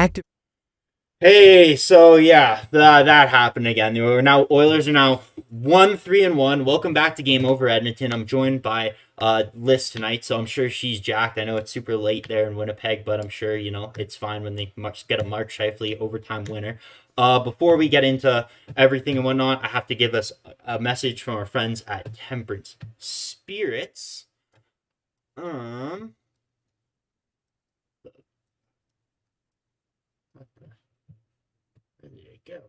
Active. Hey, so yeah, that happened again. Oilers are now 1-3-1. Welcome back to Game Over Edmonton. I'm joined by Liz tonight, so I'm sure she's jacked. I know it's super late there in Winnipeg, but I'm sure it's fine when they get a Mark Scheifele overtime winner. Before we get into everything and whatnot, I have to give us a message from our friends at Temperance Spirits. Um, Where did it go?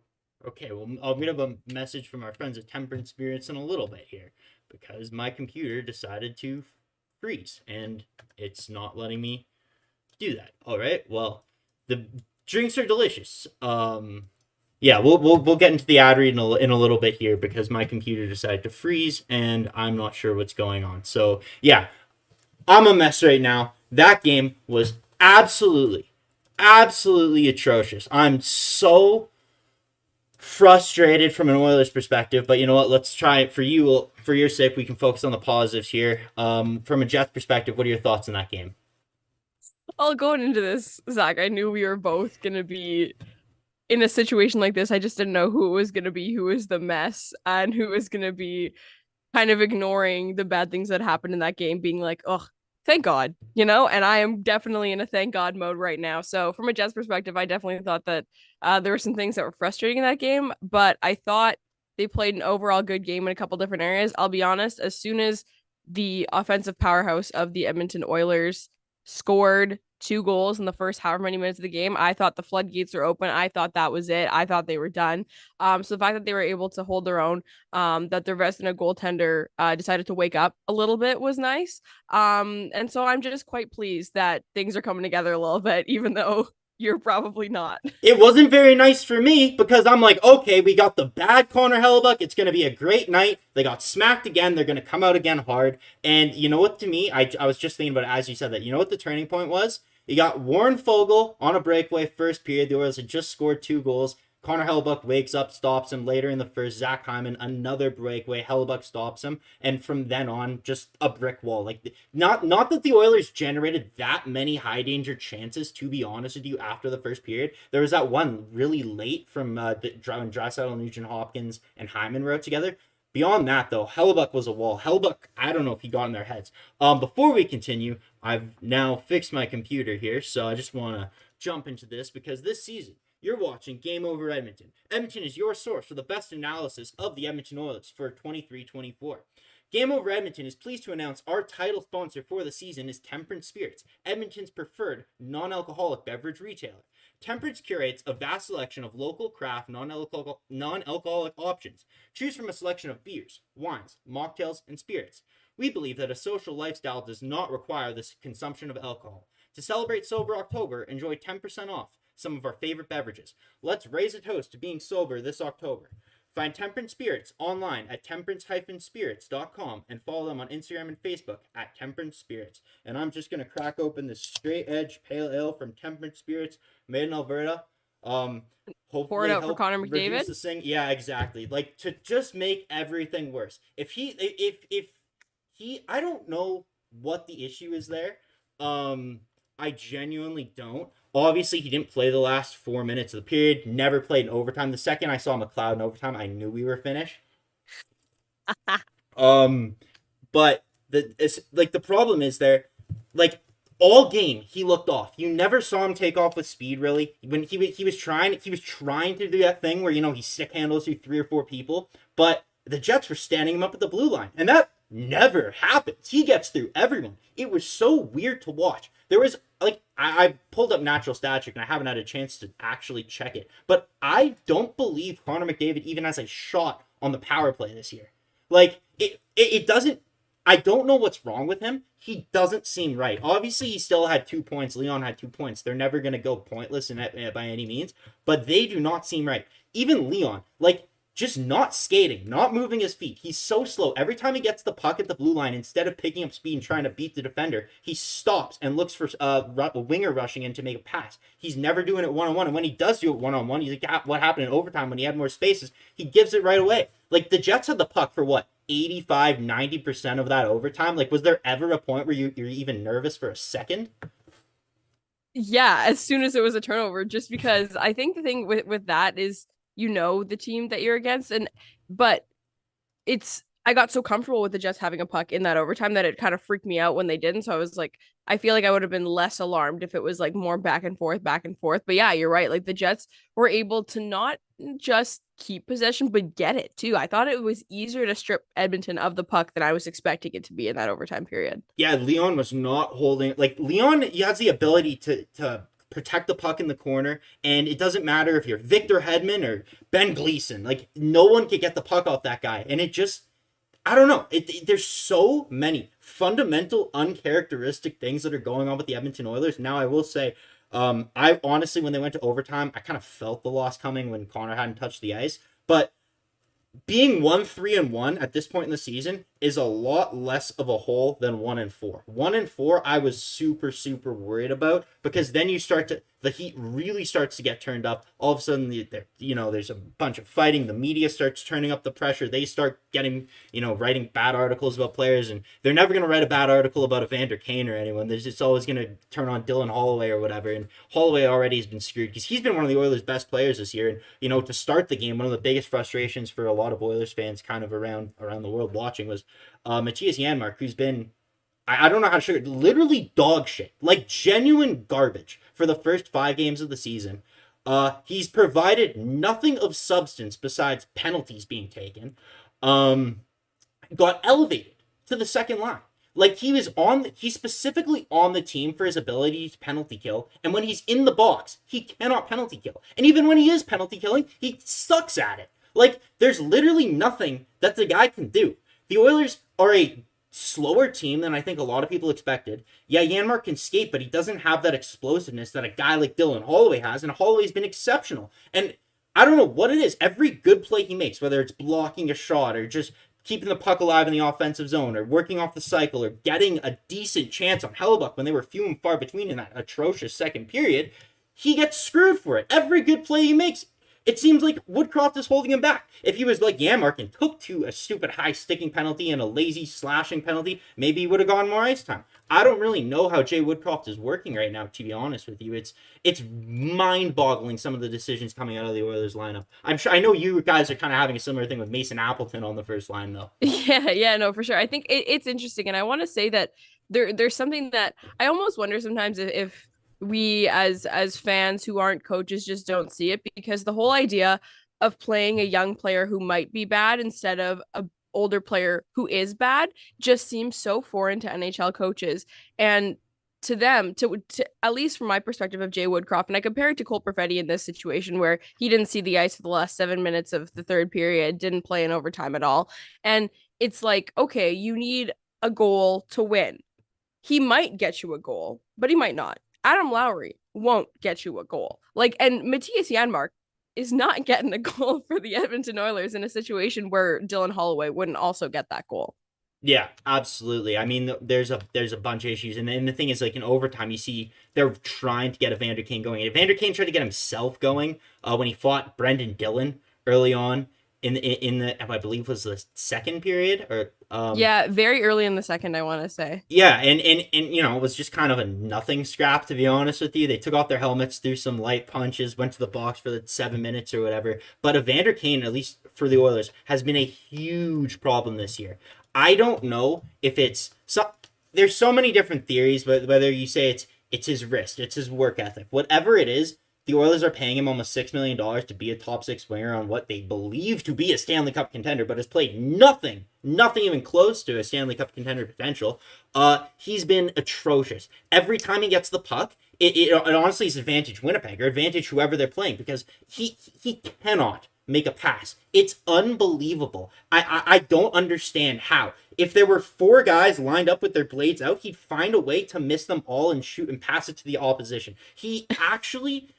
Okay, well, I'll read a message from our friends at Temperance Spirits in a little bit here because my computer decided to freeze and it's not letting me do that. All right, well, the drinks are delicious. Yeah, we'll get into the ad read in a little bit here because my computer decided to freeze and I'm not sure what's going on. So yeah, I'm a mess right now. That game was absolutely atrocious. I'm so frustrated from an Oilers perspective, but you know what? Let's try it for you. For your sake, we can focus on the positives here. From a Jets perspective, what are your thoughts on that game? All going into this, Zach, I knew we were both gonna be in a situation like this. I just didn't know who it was gonna be, who was the mess, and who was gonna be kind of ignoring the bad things that happened in that game, being like, oh, thank God, And I am definitely in a thank God mode right now. So from a Jets perspective, I definitely thought that there were some things that were frustrating in that game, but I thought they played an overall good game in a couple different areas. I'll be honest, as soon as the offensive powerhouse of the Edmonton Oilers scored two goals in the first however many minutes of the game, I thought the floodgates were open. I thought that was it. I thought they were done. So the fact that they were able to hold their own, that their resident goaltender decided to wake up a little bit was nice. And so I'm just quite pleased that things are coming together a little bit, even though you're probably not. It wasn't very nice for me because I'm like, okay, we got the bad Connor Hellebuck. It's going to be a great night. They got smacked again. They're going to come out again hard. And you know what, to me, I was just thinking about it as you said that. You know what the turning point was? You got Warren Fogle on a breakaway first period. The Oilers had just scored two goals. Connor Hellebuck wakes up, stops him. Later in the first, Zach Hyman, another breakaway. Hellebuck stops him. And from then on, just a brick wall. Like, not that the Oilers generated that many high danger chances, to be honest with you, after the first period. There was that one really late from when Draisaitl, Nugent Hopkins, and Hyman were out together. Beyond that, though, Hellebuck was a wall. Hellebuck, I don't know if he got in their heads. Before we continue, I've now fixed my computer here, so I just want to jump into this because this season, you're watching Game Over Edmonton. Edmonton is your source for the best analysis of the Edmonton Oilers for 23-24. Game Over Edmonton is pleased to announce our title sponsor for the season is Temperance Spirits, Edmonton's preferred non-alcoholic beverage retailer. Temperance curates a vast selection of local craft non-alcoholic options. Choose from a selection of beers, wines, mocktails, and spirits. We believe that a social lifestyle does not require the consumption of alcohol. To celebrate Sober October, enjoy 10% off some of our favorite beverages. Let's raise a toast to being sober this October. Find Temperance Spirits online at temperance-spirits.com and follow them on Instagram and Facebook at Temperance Spirits. And I'm just going to crack open this straight edge pale ale from Temperance Spirits, made in Alberta. Hopefully Pour it out for Connor reduce McDavid. the thing. Yeah, exactly. Like, to just make everything worse. If he, I don't know what the issue is there. I genuinely don't. Obviously, he didn't play the last 4 minutes of the period. Never played in overtime. The second I saw McLeod in overtime, I knew we were finished. But the problem is there, like all game he looked off. You never saw him take off with speed really. When he was trying to do that thing where he stick handles through three or four people, but the Jets were standing him up at the blue line, and that never happens. He gets through everyone. It was so weird to watch. There was I pulled up natural static and I haven't had a chance to actually check it, but I don't believe Connor McDavid even has a shot on the power play this year. Like it doesn't. I don't know what's wrong with him. He doesn't seem right. Obviously, he still had 2 points. Leon had 2 points. They're never going to go pointless by any means, but they do not seem right. Even Leon, just not skating, not moving his feet. He's so slow. Every time he gets the puck at the blue line, instead of picking up speed and trying to beat the defender, he stops and looks for a winger rushing in to make a pass. He's never doing it one-on-one. And when he does do it one-on-one, he's like, what happened in overtime when he had more spaces? He gives it right away. Like, the Jets had the puck for what? 85-90% of that overtime. Like, was there ever a point where you're even nervous for a second? Yeah, as soon as it was a turnover, just because I think the thing with that is the team that you're against, but it's I got so comfortable with the Jets having a puck in that overtime that it kind of freaked me out when they didn't. So I was like, I feel like I would have been less alarmed if it was like more back and forth, back and forth. But yeah, you're right. Like the Jets were able to not just keep possession, but get it too. I thought it was easier to strip Edmonton of the puck than I was expecting it to be in that overtime period. Yeah, Leon was not holding, like Leon. He has the ability to protect the puck in the corner, and it doesn't matter if you're Victor Hedman or Ben Gleason. Like no one could get the puck off that guy, and it just I don't know. There's so many fundamental, uncharacteristic things that are going on with the Edmonton Oilers. Now, I will say, I honestly, when they went to overtime, I kind of felt the loss coming when Connor hadn't touched the ice. But being 1-3-1 at this point in the season is a lot less of a hole than 1-4. 1-4, I was super, super worried about because then the heat really starts to get turned up. All of a sudden, there's a bunch of fighting. The media starts turning up the pressure. They start getting, writing bad articles about players, and they're never going to write a bad article about Evander Kane or anyone. There's just always going to turn on Dylan Holloway or whatever. And Holloway already has been screwed because he's been one of the Oilers' best players this year. And, to start the game, one of the biggest frustrations for a lot of Oilers fans kind of around the world watching was Matthias Janmark, who's been, I don't know how to show it, literally dog shit, like genuine garbage for the first 5 games of the season. He's provided nothing of substance besides penalties being taken. Got elevated to the second line. Like he's specifically on the team for his ability to penalty kill. And when he's in the box, he cannot penalty kill. And even when he is penalty killing, he sucks at it. Like there's literally nothing that the guy can do. The Oilers are a slower team than I think a lot of people expected. Yeah, Janmark can skate, but he doesn't have that explosiveness that a guy like Dylan Holloway has, and Holloway's been exceptional. And I don't know what it is. Every good play he makes, whether it's blocking a shot or just keeping the puck alive in the offensive zone or working off the cycle or getting a decent chance on Hellebuck when they were few and far between in that atrocious second period, he gets screwed for it. Every good play he makes, it seems like Woodcroft is holding him back. If he was like Janmark and took to a stupid high sticking penalty and a lazy slashing penalty, maybe he would have gone more ice time. I don't really know how Jay Woodcroft is working right now, to be honest with you. It's mind-boggling some of the decisions coming out of the Oilers lineup. I know you guys are kind of having a similar thing with Mason Appleton on the first line, though. Yeah, no, for sure. I think it's interesting, and I want to say that there's something that I almost wonder sometimes if we as fans who aren't coaches just don't see it, because the whole idea of playing a young player who might be bad instead of a older player who is bad just seems so foreign to NHL coaches. And to them, to at least from my perspective of Jay Woodcroft, and I compare it to Cole Perfetti in this situation where he didn't see the ice for the last 7 minutes of the third period, didn't play in overtime at all. And it's like, okay, you need a goal to win. He might get you a goal, but he might not. Adam Lowry won't get you a goal. And Matthias Janmark is not getting a goal for the Edmonton Oilers in a situation where Dylan Holloway wouldn't also get that goal. Yeah, absolutely. I mean, there's a bunch of issues, and the thing is, like in overtime, you see they're trying to get Evander Kane going. Evander Kane tried to get himself going when he fought Brendan Dillon early on in the I believe was the second period or yeah, very early in the second, I want to say. Yeah, and it was just kind of a nothing scrap, to be honest with you. They took off their helmets, threw some light punches, went to the box for the 7 minutes or whatever. But Evander Kane, at least for the Oilers, has been a huge problem this year. I don't know if there's so many different theories, but whether you say it's his wrist, it's his work ethic, whatever it is, the Oilers are paying him almost $6 million to be a top six winger on what they believe to be a Stanley Cup contender, but has played nothing even close to a Stanley Cup contender potential. He's been atrocious. Every time he gets the puck, it honestly is advantage Winnipeg or advantage whoever they're playing because he cannot make a pass. It's unbelievable. I don't understand how. If there were 4 guys lined up with their blades out, he'd find a way to miss them all and shoot and pass it to the opposition. He actually...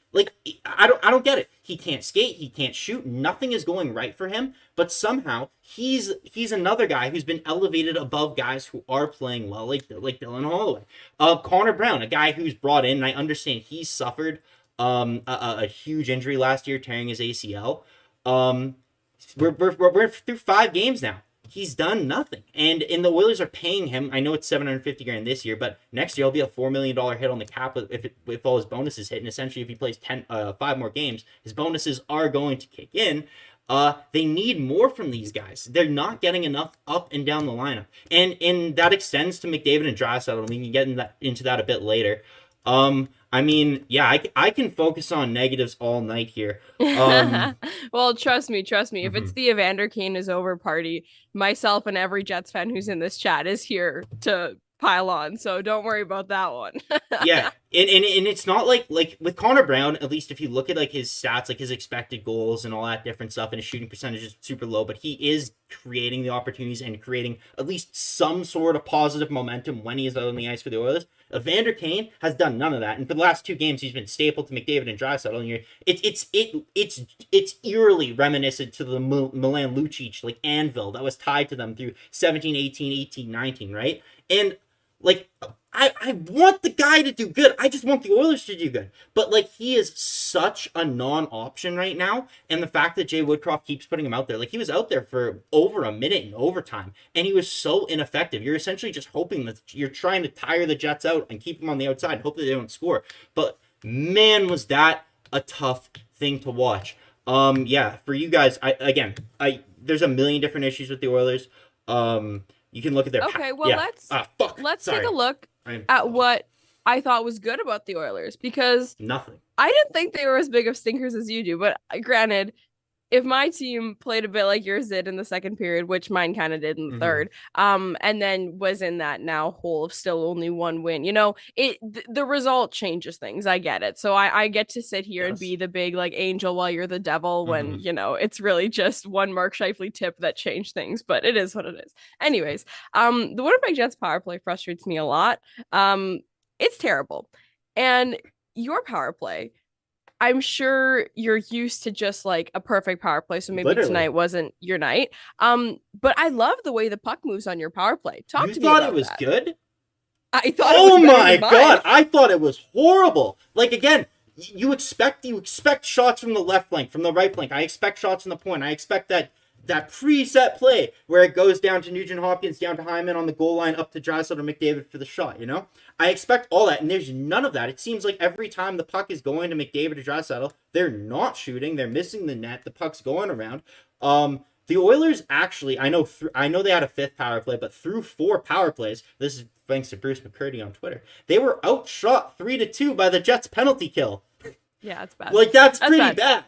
I don't get it. He can't skate. He can't shoot. Nothing is going right for him. But somehow he's another guy who's been elevated above guys who are playing well, like Dylan Holloway. Connor Brown, a guy who's brought in, and I understand he suffered a huge injury last year, tearing his ACL. We're through 5 games now. he's done nothing. And the Oilers are paying him. I know it's $750,000 this year, but next year it'll be a $4 million hit on the cap if all his bonuses hit. And essentially, if he plays 5 more games, his bonuses are going to kick in. They need more from these guys. They're not getting enough up and down the lineup, and that extends to McDavid and Draisaitl. We can get into that a bit later. I mean, yeah, I can focus on negatives all night here. Well, trust me. If it's the Evander Kane is over party, myself and every Jets fan who's in this chat is here to pile on. So don't worry about that one. Yeah, and it's not like with Connor Brown, at least if you look at like his stats, like his expected goals and all that different stuff, and his shooting percentage is super low, but he is creating the opportunities and creating at least some sort of positive momentum when he is out on the ice for the Oilers. Evander Kane has done none of that, and for the last 2 games, he's been stapled to McDavid and Draisaitl. And it's eerily reminiscent to the Milan Lucic like anvil that was tied to them through 17, 18, 18, 19, right? And like, I want the guy to do good. I just want the Oilers to do good. But, like, he is such a non-option right now. And the fact that Jay Woodcroft keeps putting him out there. Like, he was out there for over a minute in overtime. And he was so ineffective. You're essentially just hoping that you're trying to tire the Jets out and keep them on the outside and hope that they don't score. But, man, was that a tough thing to watch. Yeah, for you guys, there's a million different issues with the Oilers. You can look at their let's take a look at what I thought was good about the Oilers, because nothing. I didn't think they were as big of stinkers as you do, but granted, if my team played a bit like yours did in the second period, which mine kind of did in the third, and then was in that now hole of still only 1 win, the result changes things. I get it. So I get to sit here and be the big like angel while you're the devil when, it's really just one Mark Scheifele tip that changed things, but it is what it is. Anyways, the Winnipeg Jets power play frustrates me a lot. It's terrible. And your power play, I'm sure you're used to just like a perfect power play, so maybe tonight wasn't your night. But I love the way the puck moves on your power play. Talk to me about that. You thought it was good? I thought it was better my than mine. God, I thought it was horrible. Like, again, you expect shots from the left flank, from the right flank. I expect shots from the point. I expect that preset play where it goes down to Nugent Hopkins, down to Hyman on the goal line, up to Draisaitl or McDavid for the shot, I expect all that, and there's none of that. It seems like every time the puck is going to McDavid or Draisaitl, they're not shooting, they're missing the net, the puck's going around. The Oilers actually, I know they had a 5th power play, but through 4 power plays, this is thanks to Bruce McCurdy on Twitter, they were outshot 3-2 by the Jets penalty kill. Yeah, it's bad. Like, that's pretty bad.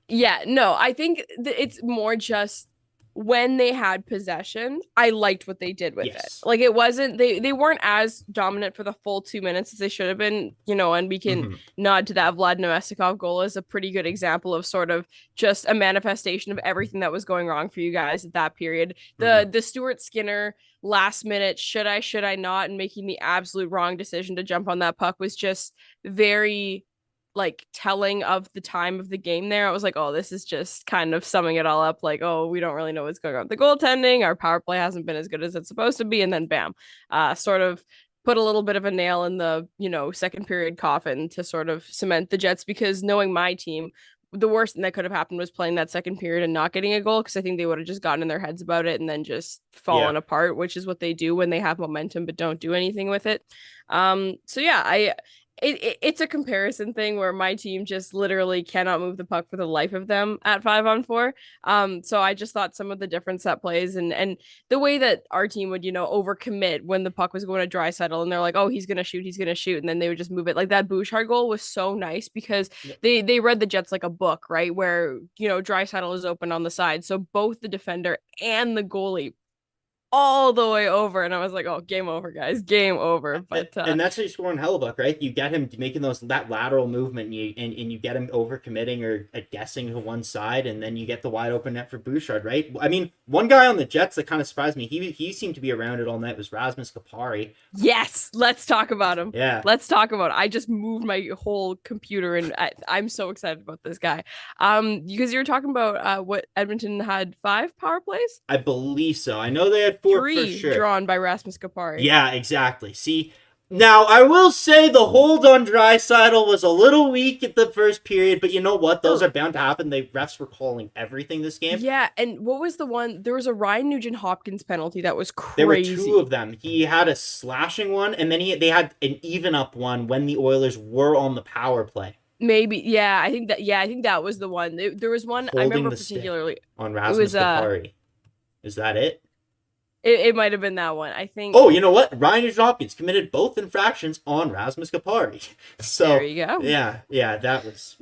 Yeah, no, I think it's more just when they had possession, I liked what they did with it. Like, it wasn't, they weren't as dominant for the full 2 minutes as they should have been, and we can nod to that Vlad Nemestikov goal as a pretty good example of sort of just a manifestation of everything that was going wrong for you guys at that period. The Stuart Skinner last minute, should I not, and making the absolute wrong decision to jump on that puck was just very like telling of the time of the game there. I was like, oh, this is just kind of summing it all up. Like, oh, we don't really know what's going on with the goaltending. Our power play hasn't been as good as it's supposed to be. And then bam, sort of put a little bit of a nail in the, second period coffin to sort of cement the Jets, because knowing my team, the worst thing that could have happened was playing that second period and not getting a goal, because I think they would have just gotten in their heads about it and then just fallen apart, which is what they do when they have momentum but don't do anything with it. So yeah, it's a comparison thing where my team just literally cannot move the puck for the life of them at 5-on-4. So I just thought some of the different set plays and the way that our team would, overcommit when the puck was going to Draisaitl and they're like, oh, he's going to shoot. And then they would just move it. Like, that Bouchard goal was so nice because they read the Jets like a book, right? Where, Draisaitl is open on the side. So both the defender and the goalie all the way over, and I was like, oh, game over, guys, game over. But and that's how you score on Hellebuck, right? You get him making that lateral movement, and you get him overcommitting or guessing to one side, and then you get the wide open net for Bouchard, right? I mean, one guy on the Jets that kind of surprised me, he seemed to be around it all night, was Rasmus Kupari. Yes, let's talk about him. Yeah, let's talk about it. I just moved my whole computer, and I'm so excited about this guy. Because you were talking about what Edmonton had 5 power plays. I believe so. I know they had 4 3 for sure. Drawn by Rasmus Kupari. Yeah, exactly. See, Now, I will say the hold on Draisaitl was a little weak at the first period, but you know what? Those are bound to happen. The refs were calling everything this game. Yeah, and what was the one? There was a Ryan Nugent-Hopkins penalty that was crazy. There were two of them. He had a slashing one, and then they had an even up one when the Oilers were on the power play. Maybe, yeah. I think that was the one. There was one Holding I remember the particularly on Rasmus Kupari. Is that it? It might have been that one. I think. Oh, you know what? Ryan Hopkins committed both infractions on Rasmus Kupari. So there you go. Yeah, that was.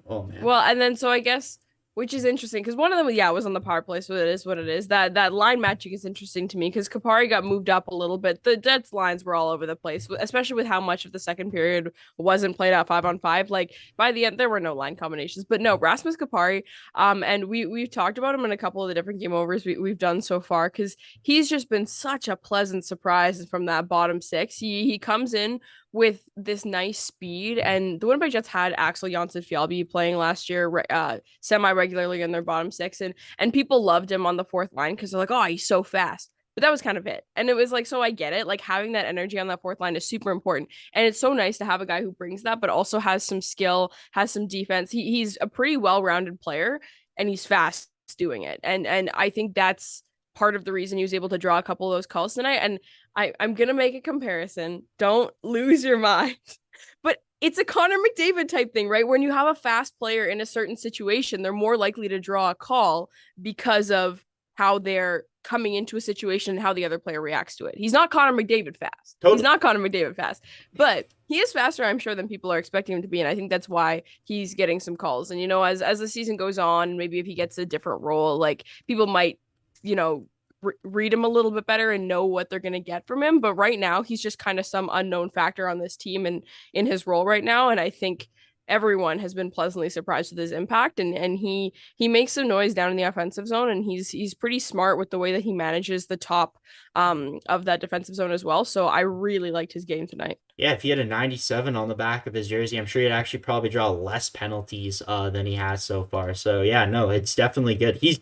Oh man. Well, and then so I guess, which is interesting because one of them, was on the power play, so it is what it is. That line matching is interesting to me because Kupari got moved up a little bit. The Jets lines were all over the place, especially with how much of the second period wasn't played out 5-on-5. Like by the end, there were no line combinations. But no, Rasmus Kupari, and we've talked about him in a couple of the different game overs we've done so far because he's just been such a pleasant surprise from that bottom six. He comes in with this nice speed, and the Winnipeg Jets had Axel Jonsson-Fjällby playing last year semi-regularly in their bottom six, and people loved him on the fourth line because they're like, oh, he's so fast. But that was kind of it. And it was like, so I get it. Like having that energy on that fourth line is super important. And it's so nice to have a guy who brings that, but also has some skill, has some defense. He's a pretty well-rounded player, and he's fast doing it. And I think that's part of the reason he was able to draw a couple of those calls tonight. And I'm going to make a comparison. Don't lose your mind. But it's a Connor McDavid type thing, right? When you have a fast player in a certain situation, they're more likely to draw a call because of how they're coming into a situation and how the other player reacts to it. He's not Connor McDavid fast. Totally. He's not Connor McDavid fast, but he is faster, I'm sure, than people are expecting him to be. And I think that's why he's getting some calls. And, as the season goes on, maybe if he gets a different role, like people might, read him a little bit better and know what they're going to get from him. But right now, he's just kind of some unknown factor on this team and in his role right now. And I think everyone has been pleasantly surprised with his impact, and he makes some noise down in the offensive zone, and he's pretty smart with the way that he manages the top of that defensive zone as well. So I really liked his game tonight. Yeah, if he had a 97 on the back of his jersey, I'm sure he'd actually probably draw less penalties than he has so far. So yeah, no, it's definitely good. He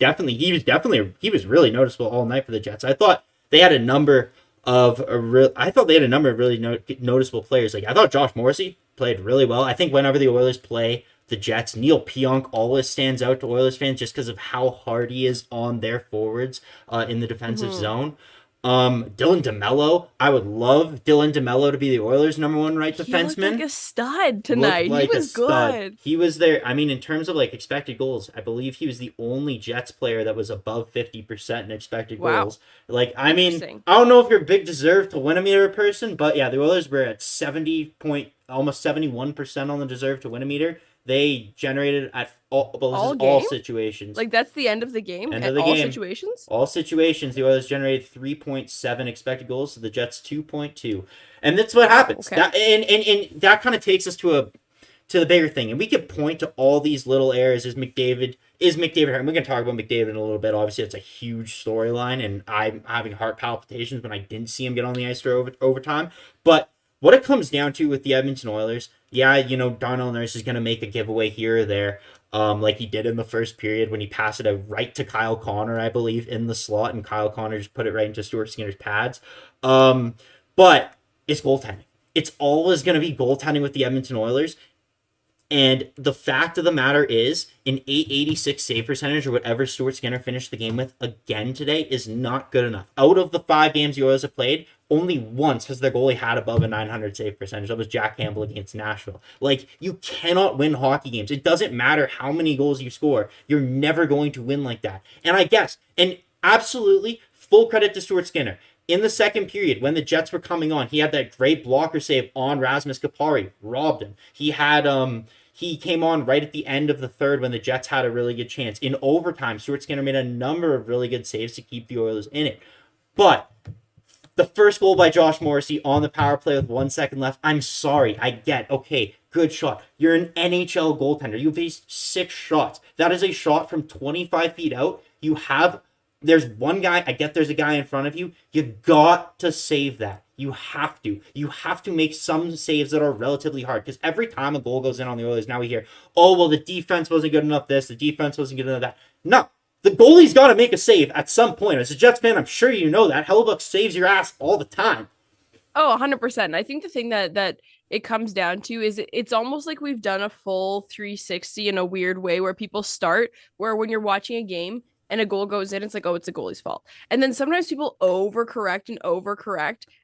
was really noticeable all night for the Jets. I thought they had a number of really noticeable players. Like I thought Josh Morrissey played really well. I think whenever the Oilers play the Jets, Neil Pionk always stands out to Oilers fans just because of how hard he is on their forwards in the defensive zone. Dylan DeMello, I would love Dylan DeMello to be the Oilers' number one right defenseman. He looked like a stud tonight. He was good. He was there. I mean, in terms of like expected goals, I believe he was the only Jets player that was above 50% in expected goals. Like, I mean, I don't know if you're a big deserve to win a meter person, but yeah, the Oilers were at almost 71% on the deserve to win a meter. They generated at all situations. Like that's the end of the game. Situations. All situations. The Oilers generated 3.7 expected goals, so the Jets 2.2, and that's what happens. Okay. And that kind of takes us to the bigger thing, and we could point to all these little errors. Is McDavid hurt? And we're gonna talk about McDavid in a little bit. Obviously, it's a huge storyline, and I'm having heart palpitations when I didn't see him get on the ice for overtime. But what it comes down to with the Edmonton Oilers, Darnell Nurse is going to make a giveaway here or there, like he did in the first period when he passed it right to Kyle Connor, I believe, in the slot, and Kyle Connor just put it right into Stuart Skinner's pads. But it's goaltending. It's always going to be goaltending with the Edmonton Oilers. And the fact of the matter is, an .886 save percentage or whatever Stuart Skinner finished the game with again today is not good enough. Out of the 5 games the Oilers have played, only once has their goalie had above a .900 save percentage. That was Jack Campbell against Nashville. Like, you cannot win hockey games. It doesn't matter how many goals you score. You're never going to win like that. And absolutely, full credit to Stuart Skinner. In the second period, when the Jets were coming on, he had that great blocker save on Rasmus Kupari, robbed him. He came on right at the end of the third when the Jets had a really good chance. In overtime, Stuart Skinner made a number of really good saves to keep the Oilers in it. But the first goal by Josh Morrissey on the power play with 1 second left, I'm sorry, I get, okay, good shot. You're an NHL goaltender. You faced 6 shots. That is a shot from 25 feet out. There's one guy, I get there's a guy in front of you. You got to save that. You have to. You have to make some saves that are relatively hard. Because every time a goal goes in on the Oilers, now we hear, oh, well, the defense wasn't good enough this, the defense wasn't good enough that. No. The goalie's got to make a save at some point. As a Jets fan, I'm sure you know that. Hellebuyck saves your ass all the time. Oh, 100%. I think the thing that it comes down to is it's almost like we've done a full 360 in a weird way where people start where when you're watching a game and a goal goes in, it's like, oh, it's a goalie's fault. And then sometimes people overcorrect,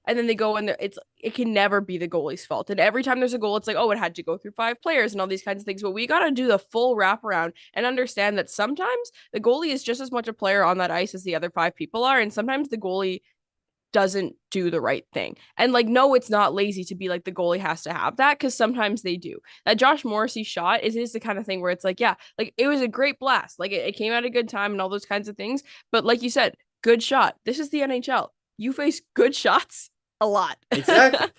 and then they go and it can never be the goalie's fault. And every time there's a goal, it's like, oh, it had to go through five players and all these kinds of things. But we got to do the full wraparound and understand that sometimes the goalie is just as much a player on that ice as the other five people are, and sometimes the goalie doesn't do the right thing. And like, no, it's not lazy to be like the goalie has to have that, because sometimes they do. That Josh Morrissey shot is the kind of thing where it's like, yeah, like it was a great blast. Like it came at a good time and all those kinds of things. But like you said, good shot. This is the NHL. You face good shots a lot. Exactly.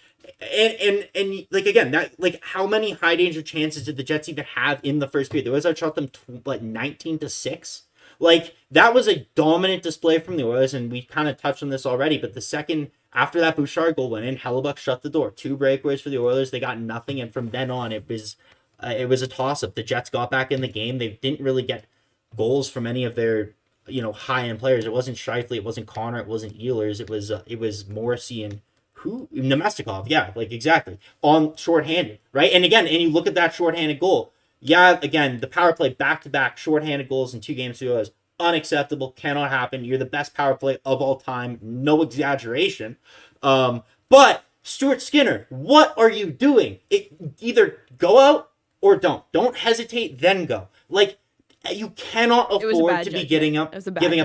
And like again, that like how many high danger chances did the Jets even have in the first period? The Oilers outshot them 19-6. Like that was a dominant display from the Oilers, and we kind of touched on this already. But the second after that Bouchard goal went in, Hellebuyck shut the door. 2 breakaways for the Oilers. They got nothing, and from then on, it was a toss up. The Jets got back in the game. They didn't really get goals from any of their high end players. It wasn't Scheifele, it wasn't Connor, it wasn't Ehlers. It was Morrissey and who Nemestikov. Yeah, like exactly on shorthanded, right? And again, and you look at that shorthanded goal. Yeah, again, the power play back-to-back shorthanded goals in 2 games for the Oilers. Unacceptable, cannot happen. You're the best power play of all time, no exaggeration. But Stuart Skinner, what are you doing? Either go out or don't. Don't hesitate, then go. Like you cannot afford to be giving up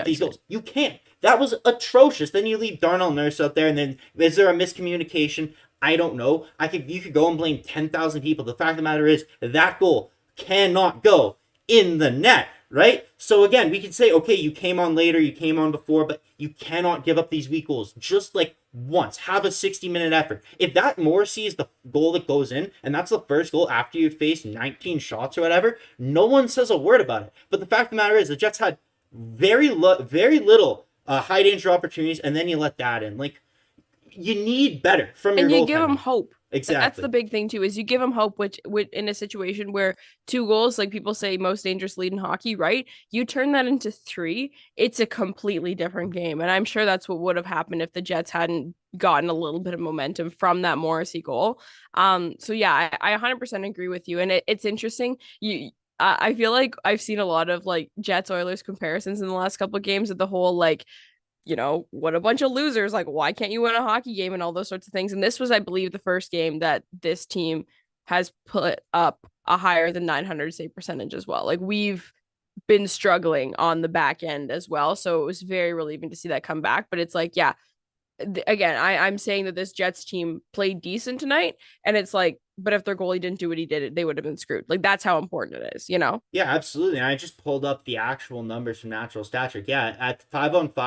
these goals. You can't. That was atrocious. Then you leave Darnell Nurse out there, and then is there a miscommunication? I don't know. You could go and blame 10,000 people. The fact of the matter is that goal cannot go in the net, right? So again, we can say, okay, you came on later, you came on before, but you cannot give up these weak goals just like once. Have a 60-minute effort. If that Morrissey is the goal that goes in, and that's the first goal after you face 19 shots or whatever, no one says a word about it. But the fact of the matter is, the Jets had very little high danger opportunities, and then you let that in. Like, you need better from your goaltender. And you give them hope. Exactly. That's the big thing too, is you give them hope, which in a situation where 2 goals, like people say, most dangerous lead in hockey, right? You turn that into 3, it's a completely different game. And I'm sure that's what would have happened if the Jets hadn't gotten a little bit of momentum from that Morrissey goal. So yeah, I 100% agree with you. And it's interesting. I feel like I've seen a lot of like Jets Oilers comparisons in the last couple of games of the whole like, what a bunch of losers. Like, why can't you win a hockey game and all those sorts of things? And this was, I believe, the first game that this team has put up a higher than 900 save percentage as well. Like, we've been struggling on the back end as well. So it was very relieving to see that come back. But it's like, yeah, again, I'm saying that this Jets team played decent tonight. And it's like, but if their goalie didn't do what he did, they would have been screwed. Like, that's how important it is, Yeah, absolutely. And I just pulled up the actual numbers from Natural Stat Trick. Yeah, at 5-on-5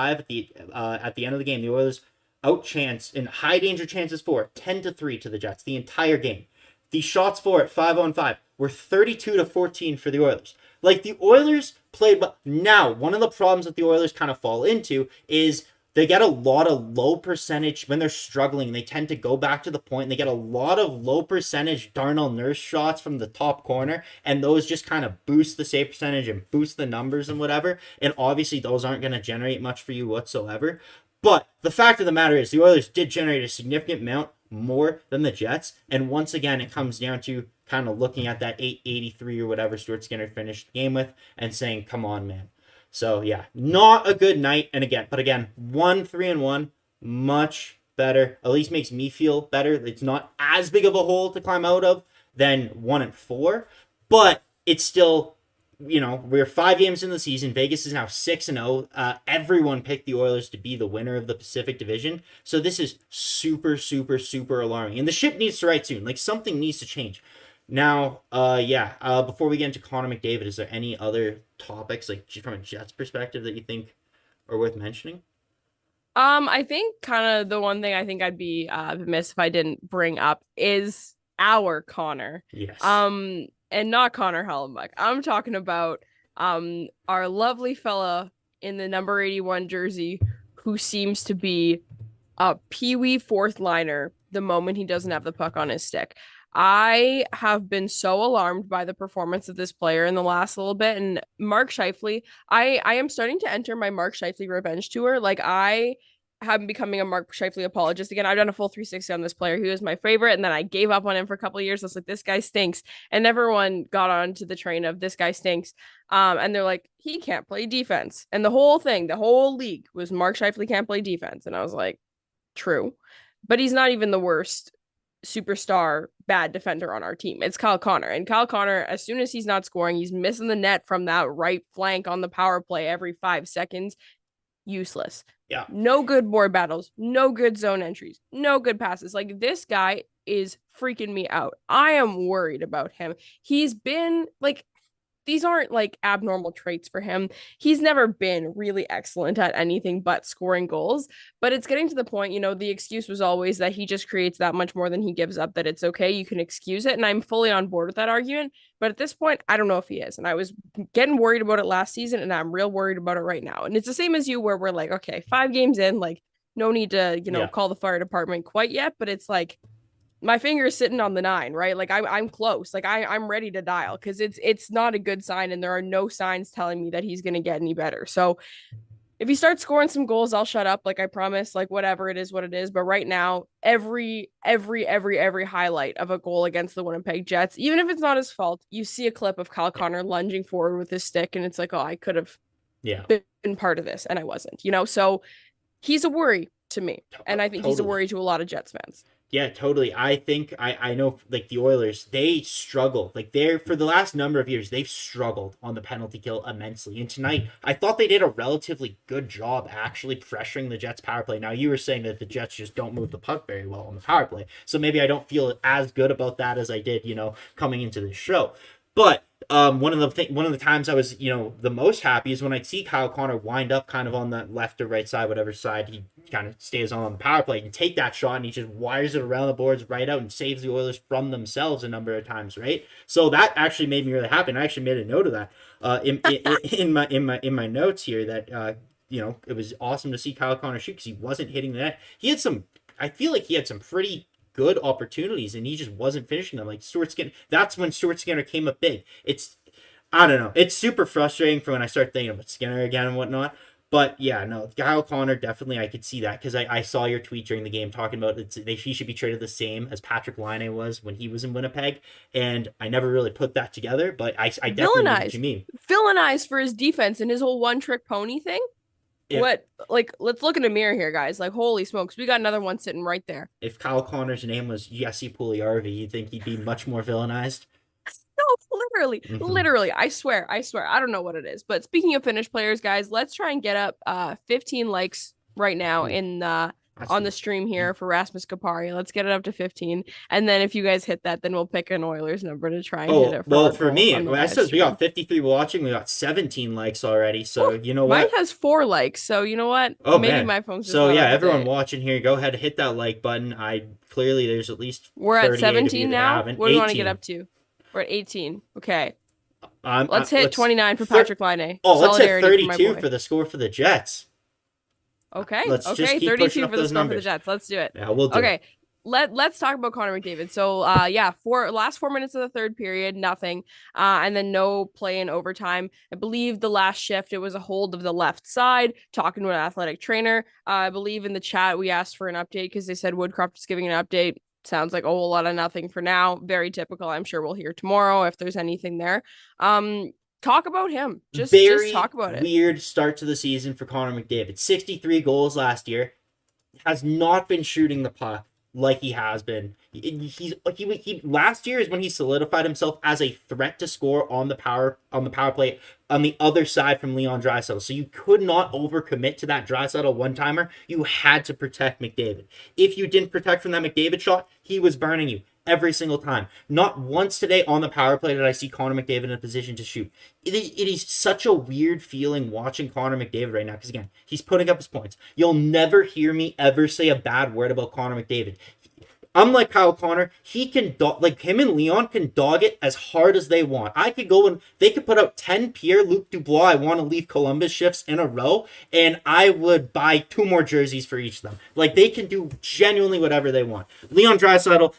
at the end of the game, the Oilers outchanced in high danger chances for 10-3 to the Jets the entire game. The shots for at 5-on-5 were 32-14 for the Oilers. Like, the Oilers played, but now one of the problems that the Oilers kind of fall into is they get a lot of low percentage when they're struggling. They tend to go back to the point. And they get a lot of low percentage Darnell Nurse shots from the top corner, and those just kind of boost the save percentage and boost the numbers and whatever. And obviously, those aren't going to generate much for you whatsoever. But the fact of the matter is, the Oilers did generate a significant amount more than the Jets. And once again, it comes down to kind of looking at that 883 or whatever Stuart Skinner finished the game with and saying, come on, man. So yeah, not a good night. And again, 1-3-1, much better. At least makes me feel better. It's not as big of a hole to climb out of than 1-4, but it's still, we're 5 games in the season. Vegas is now 6-0. Everyone picked the Oilers to be the winner of the Pacific Division. So this is super, super, super alarming. And the ship needs to right soon. Like, something needs to change. Now, before we get into Connor McDavid, is there any other topics, like from a Jets perspective, that you think are worth mentioning? I think kind of the one thing I think I'd be remiss if I didn't bring up is our Connor. Yes. And not Connor Hellebuyck. I'm talking about our lovely fella in the number 81 jersey who seems to be a peewee fourth liner the moment he doesn't have the puck on his stick. I have been so alarmed by the performance of this player in the last little bit. And Mark Scheifele, I am starting to enter my Mark Scheifele revenge tour. Like, I I'm becoming a Mark Scheifele apologist again. I've done a full 360 on this player. He was my favorite, and then I gave up on him for a couple of years. I was like, this guy stinks, and everyone got onto the train of this guy stinks. And they're like, he can't play defense, and the whole thing, the whole league was Mark Scheifele can't play defense, and I was like, true, but he's not even the worst superstar bad defender on our team. It's Kyle Connor, and Kyle Connor, as soon as he's not scoring, he's missing the net from that right flank on the power play every 5 seconds. Useless. Yeah. No good board battles, no good zone entries, no good passes. Like, this guy is freaking me out. I am worried about him. He's been like, these aren't like abnormal traits for him. He's never been really excellent at anything but scoring goals, but it's getting to the point, the excuse was always that he just creates that much more than he gives up, that it's okay, you can excuse it. And I'm fully on board with that argument. But at this point, I don't know if he is. And I was getting worried about it last season, and I'm real worried about it right now. And it's the same as you, where we're like, okay, 5 games in, like, no need to, call the fire department quite yet, but it's like, my finger is sitting on the 9, right? Like, I'm close. Like, I'm ready to dial, because it's not a good sign, and there are no signs telling me that he's going to get any better. So if he starts scoring some goals, I'll shut up. Like, I promise. Like, whatever, it is what it is. But right now, every highlight of a goal against the Winnipeg Jets, even if it's not his fault, you see a clip of Kyle Connor lunging forward with his stick, and it's like, oh, I could have been part of this, and I wasn't. So he's a worry to me, and I think he's a worry to a lot of Jets fans. Yeah, totally. I think I know, like, the Oilers, they struggle. Like, for the last number of years, they've struggled on the penalty kill immensely. And tonight, I thought they did a relatively good job actually pressuring the Jets power play. Now, you were saying that the Jets just don't move the puck very well on the power play. So maybe I don't feel as good about that as I did, coming into this show. But one of the times I was, the most happy is when I see Kyle Connor wind up kind of on the left or right side, whatever side he kind of stays on the power play, and take that shot, and he just wires it around the boards right out and saves the Oilers from themselves a number of times, right? So that actually made me really happy, and I actually made a note of that in my notes here, that it was awesome to see Kyle Connor shoot, because he wasn't hitting the net. I feel like he had some pretty good opportunities, and he just wasn't finishing them. Like, that's when Stuart Skinner came up big. I don't know. It's super frustrating for when I start thinking about Skinner again and whatnot. But yeah, no, Kyle Connor, definitely, I could see that, because I saw your tweet during the game talking about he should be traded the same as Patrick Laine was when he was in Winnipeg, and I never really put that together, but I definitely know what you mean. Villainized for his defense and his whole one-trick pony thing. Let's look in the mirror here, guys. Like, holy smokes, we got another one sitting right there. If Kyle Connor's name was Jesse Puljujärvi, you'd think he'd be much more villainized? No, literally, I swear. I don't know what it is. But speaking of Finnish players, guys, let's try and get up 15 likes right now on the stream here for Rasmus Kupari. Let's get it up to 15. And then if you guys hit that, then we'll pick an Oilers number to try and hit it. For me, it says we got 53 watching. We got 17 likes already. So, you know what? Mine has 4 likes. So, you know what? Oh, maybe man. My phone's just So, yeah, everyone watching here, go ahead and hit that like button. Clearly, there's at least We're at 17 now? What do you want to get up to? We're at 18. Okay. Let's hit 29 for Patrick Laine. Oh, let's hit 32 for the score for the Jets. Okay. Let's just keep 32 for the score numbers. for the Jets. Let's do it. Yeah, we'll do it. Let's talk about Connor McDavid. So, last 4 minutes of the third period, nothing. And then no play in overtime. I believe the last shift, it was a hold of the left side, talking to an athletic trainer. I believe in the chat, we asked for an update because they said Woodcroft is giving an update. Sounds like a whole lot of nothing for now. Very typical. I'm sure we'll hear tomorrow if there's anything there. Talk about him. Just talk about it. Weird start to the season for Connor McDavid. 63 goals last year. Has not been shooting the puck like he has been. He last year is when he solidified himself as a threat to score on the power play on the other side from Leon Draisaitl. So you could not overcommit to that Draisaitl one-timer. You had to protect McDavid. If you didn't protect from that McDavid shot, he was burning you every single time. Not once today on the power play did I see Connor McDavid in a position to shoot. It is such a weird feeling watching Connor McDavid right now, because again, he's putting up his points. You'll never hear me ever say a bad word about Connor McDavid. Unlike Kyle Connor, he can him and Leon can dog it as hard as they want. I could go and they could put out 10 Pierre-Luc Dubois I want to leave Columbus shifts in a row, and I would buy 2 more jerseys for each of them. Like, they can do genuinely whatever they want. Leon Draisaitl,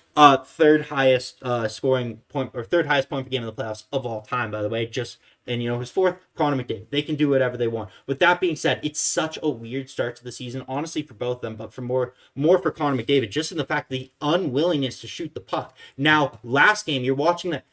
third highest point per game in the playoffs of all time, by the way, just And, his fourth, Connor McDavid. They can do whatever they want. With that being said, it's such a weird start to the season, honestly, for both of them, but for more for Connor McDavid, just in the fact the unwillingness to shoot the puck. Now, last game, you're watching that.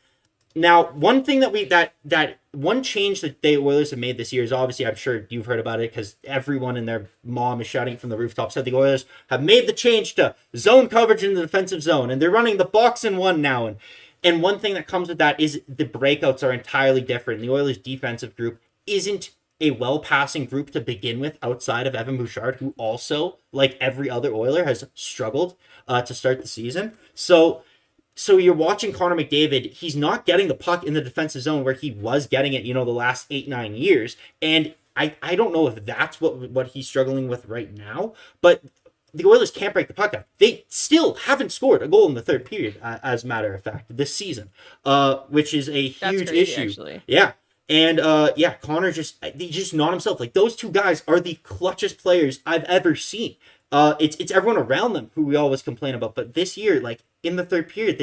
Now, one thing that one change that the Oilers have made this year is, obviously, I'm sure you've heard about it because everyone and their mom is shouting from the rooftops that the Oilers have made the change to zone coverage in the defensive zone, and they're running the box and one now. And one thing that comes with that is the breakouts are entirely different. The Oilers' defensive group isn't a well-passing group to begin with outside of Evan Bouchard, who also, like every other Oiler, has struggled to start the season. So you're watching Connor McDavid, he's not getting the puck in the defensive zone where he was getting it, the last 8-9 years. And I don't know if that's what he's struggling with right now, but the Oilers can't break the puck out. They still haven't scored a goal in the third period, as a matter of fact, this season, which is a huge issue. Actually. Yeah. And Connor he's just not himself. Like, those two guys are the clutchest players I've ever seen. It's everyone around them who we always complain about, but this year, like in the third period,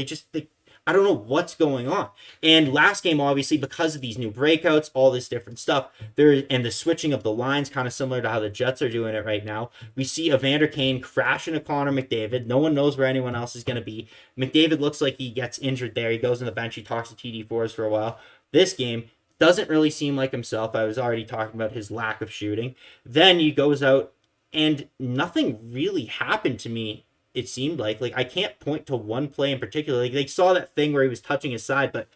I don't know what's going on. And last game, obviously, because of these new breakouts, all this different stuff, and the switching of the lines, kind of similar to how the Jets are doing it right now. We see Evander Kane crash into Connor McDavid. No one knows where anyone else is going to be. McDavid looks like he gets injured there. He goes on the bench. He talks to TD4s for a while. This game doesn't really seem like himself. I was already talking about his lack of shooting. Then he goes out, and nothing really happened to me, it seemed like. Like, I can't point to one play in particular. Like, they saw that thing where he was touching his side, but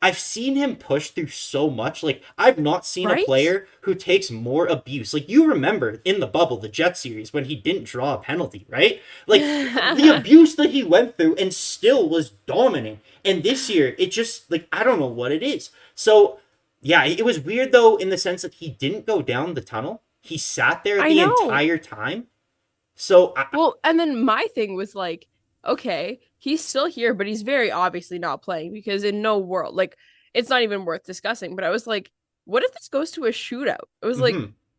I've seen him push through so much. Like, I've not seen a player who takes more abuse. Like, you remember in the bubble, the Jet series, when he didn't draw a penalty, right? Like, the abuse that he went through and still was dominant. And this year, it just, like, I don't know what it is. So, yeah, it was weird, though, in the sense that he didn't go down the tunnel. He sat there the entire time. So and then my thing was like, okay, he's still here, but he's very obviously not playing, because in no world, like, it's not even worth discussing. But I was like, what if this goes to a shootout? It was like,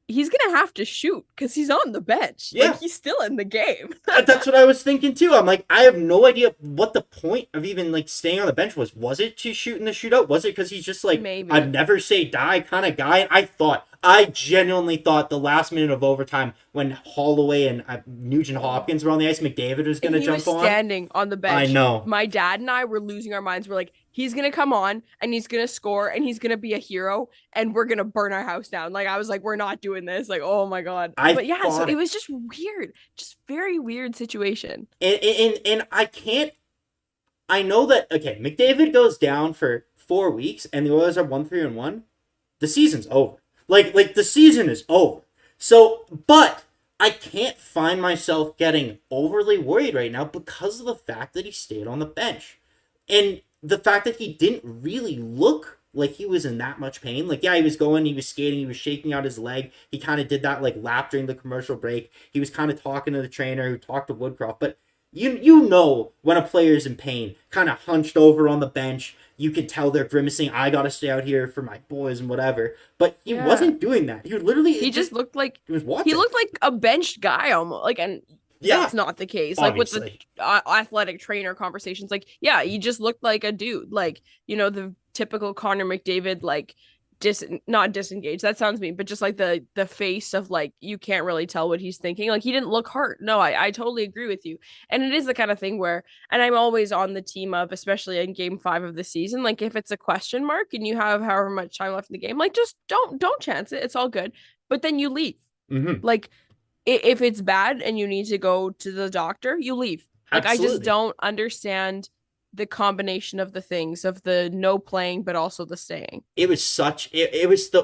he's gonna have to shoot because he's on the bench. Yeah, like, he's still in the game. That's what I was thinking too. I'm like, I have no idea what the point of even, like, staying on the bench was. Was it to shoot in the shootout? Was it because he's just like a never say die kind of guy? And I genuinely thought the last minute of overtime, when Holloway and Nugent Hopkins were on the ice, McDavid was going to jump on. Standing on the bench. I know. My dad and I were losing our minds. We're like, he's going to come on and he's going to score and he's going to be a hero and we're going to burn our house down. Like, I was like, we're not doing this. Like, oh my God. But yeah, so it was just weird. Just very weird situation. And I know that, okay, McDavid goes down for 4 weeks and the Oilers are 1-3-1. The season's over. Like the season is over. So, but I can't find myself getting overly worried right now because of the fact that he stayed on the bench. And the fact that he didn't really look like he was in that much pain. Like, yeah, he was skating, he was shaking out his leg. He kind of did that, like, lap during the commercial break. He was kind of talking to the trainer who talked to Woodcroft. But you know when a player's in pain, kind of hunched over on the bench. You can tell they're grimacing, I gotta stay out here for my boys and whatever. But he wasn't doing that. He just looked like he was watching. He looked like a benched guy almost. Like, and that's not the case. Obviously. Like, with the athletic trainer conversations, like, yeah, he just looked like a dude. Like, the typical Connor McDavid, like, not disengaged, that sounds mean, but just like the face of, like, you can't really tell what he's thinking. Like, he didn't look hurt. No, I totally agree with you. And it is the kind of thing where, and I'm always on the team of, especially in game 5 of the season, like, if it's a question mark and you have however much time left in the game, like, just don't chance it. It's all good. But then you leave. Like, if it's bad and you need to go to the doctor, you leave. Like, absolutely. I just don't understand the combination of the things, of the no playing but also the staying. It was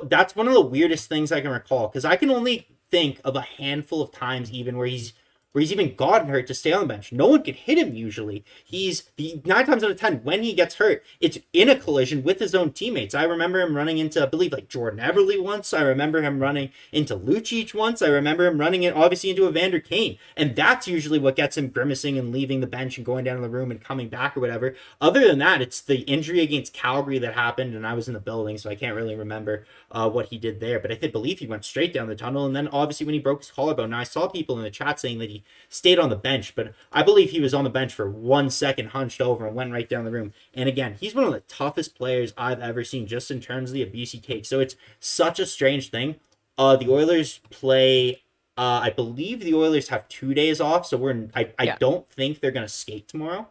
that's one of the weirdest things I can recall, because I can only think of a handful of times even where he's even gotten hurt to stay on the bench. No one could hit him usually. He's 9 times out of 10 when he gets hurt, it's in a collision with his own teammates. I remember him running into, I believe, like, Jordan Eberle once. I remember him running into Lucic once. I remember him running obviously into Evander Kane. And that's usually what gets him grimacing and leaving the bench and going down to the room and coming back or whatever. Other than that, it's the injury against Calgary that happened, and I was in the building, so I can't really remember what he did there. But I believe he went straight down the tunnel, and then obviously when he broke his collarbone. Now, I saw people in the chat saying that he he stayed on the bench, but I believe he was on the bench for 1 second, hunched over and went right down the room. And again, he's one of the toughest players I've ever seen just in terms of the abuse he takes. So it's such a strange thing. The Oilers play, I believe the Oilers have 2 days off, so I don't think they're going to skate tomorrow.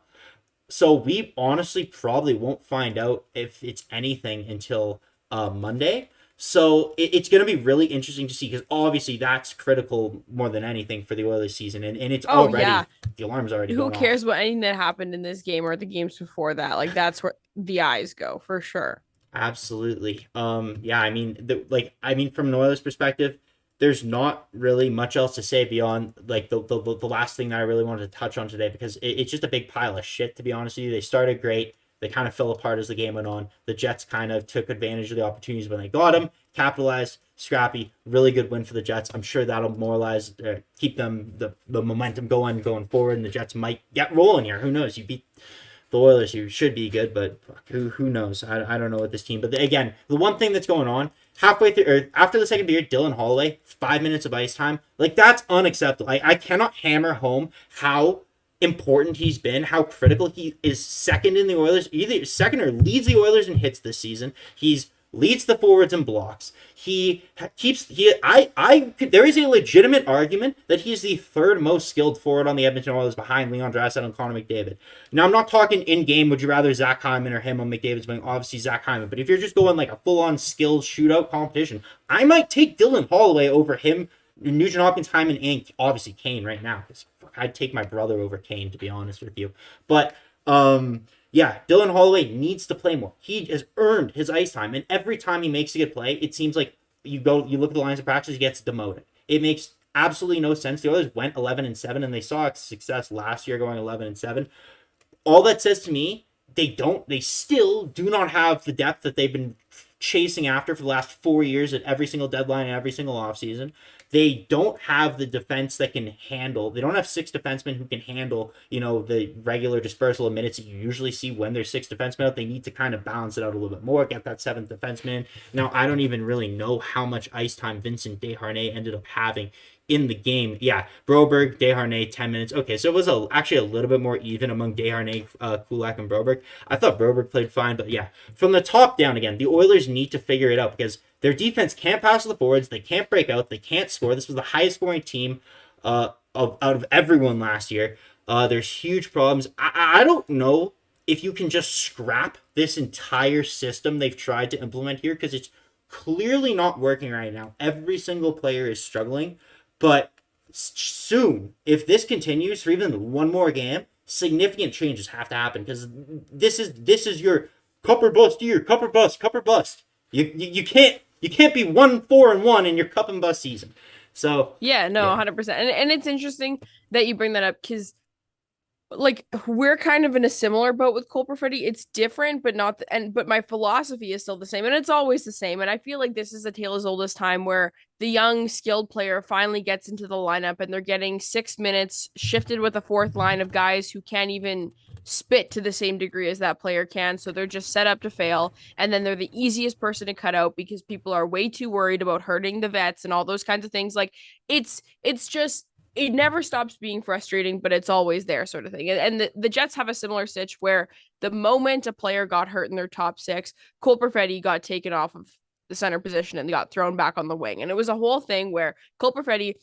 So we honestly probably won't find out if it's anything until Monday. So it's going to be really interesting to see, because obviously that's critical more than anything for the Oilers season. And it's already, the alarm's already Who going cares off. what anything that happened in this game or the games before that? Like, that's where the eyes go for sure. Absolutely. Yeah, I mean, from an Oilers perspective, there's not really much else to say beyond like the last thing that I really wanted to touch on today, because it's just a big pile of shit, to be honest with you. They started great. They kind of fell apart as the game went on. The Jets kind of took advantage of the opportunities when they got them, capitalized, scrappy, really good win for the Jets. I'm sure that'll moralize, keep them the momentum going forward, and the Jets might get rolling here. Who knows? You beat the Oilers, you should be good, but who knows? I don't know with this team. But again, the one thing that's going on, halfway through, or after the second period, Dylan Holloway, 5 minutes of ice time. Like, that's unacceptable. I cannot hammer home how important he's been, how critical he is. Second in the Oilers, either second or leads the Oilers in hits this season. He's leads the forwards in blocks. There is a legitimate argument that he's the third most skilled forward on the Edmonton Oilers behind Leon Draisaitl and Connor McDavid. Now, I'm not talking in game, would you rather Zach Hyman or him on McDavid's wing? Obviously Zach Hyman, but if you're just going like a full-on skilled shootout competition, I might take Dylan Holloway over him, Nugent Hopkins, Hyman, and obviously Kane right now, because I'd take my brother over Kane, to be honest with you. But yeah, Dylan Holloway needs to play more. He has earned his ice time, and every time he makes a good play, it seems like you look at the lines of practice, he gets demoted. It makes absolutely no sense. The Oilers went 11-7, and they saw success last year going 11-7. All that says to me, they still do not have the depth that they've been chasing after for the last 4 years at every single deadline and every single offseason. They don't have the defense that can handle. They don't have 6 defensemen who can handle, the regular dispersal of minutes that you usually see when there's 6 defensemen out. They need to kind of balance it out a little bit more, get that 7th defenseman. Now, I don't even really know how much ice time Vincent Desharnais ended up having in the game. Yeah, Broberg, Desharnais, 10 minutes. Okay, so it was actually a little bit more even among Desharnais, Kulak, and Broberg. I thought Broberg played fine, but yeah, from the top down again, the Oilers need to figure it out, because their defense can't pass to the forwards, they can't break out, they can't score. This was the highest scoring team out of everyone last year. There's huge problems. I don't know if you can just scrap this entire system they've tried to implement here, because it's clearly not working right now. Every single player is struggling. But soon, if this continues for even one more game, significant changes have to happen, because this is your cup or bust year, cup or bust. You can't be 1-4-1 in your cup and bust season. So yeah, no, 100%. And it's interesting that you bring that up, because like, we're kind of in a similar boat with Cole Perfetti. It's different, but not but my philosophy is still the same, and it's always the same. And I feel like this is a tale as old as time, where the young skilled player finally gets into the lineup, and they're getting 6 minutes shifted with a fourth line of guys who can't even spit to the same degree as that player can. So they're just set up to fail, and then they're the easiest person to cut out, because people are way too worried about hurting the vets and all those kinds of things. Like, it's just, it never stops being frustrating, but it's always there, sort of thing. And the Jets have a similar stitch, where the moment a player got hurt in their top 6, Cole Perfetti got taken off of the center position and got thrown back on the wing. And it was a whole thing where Cole Perfetti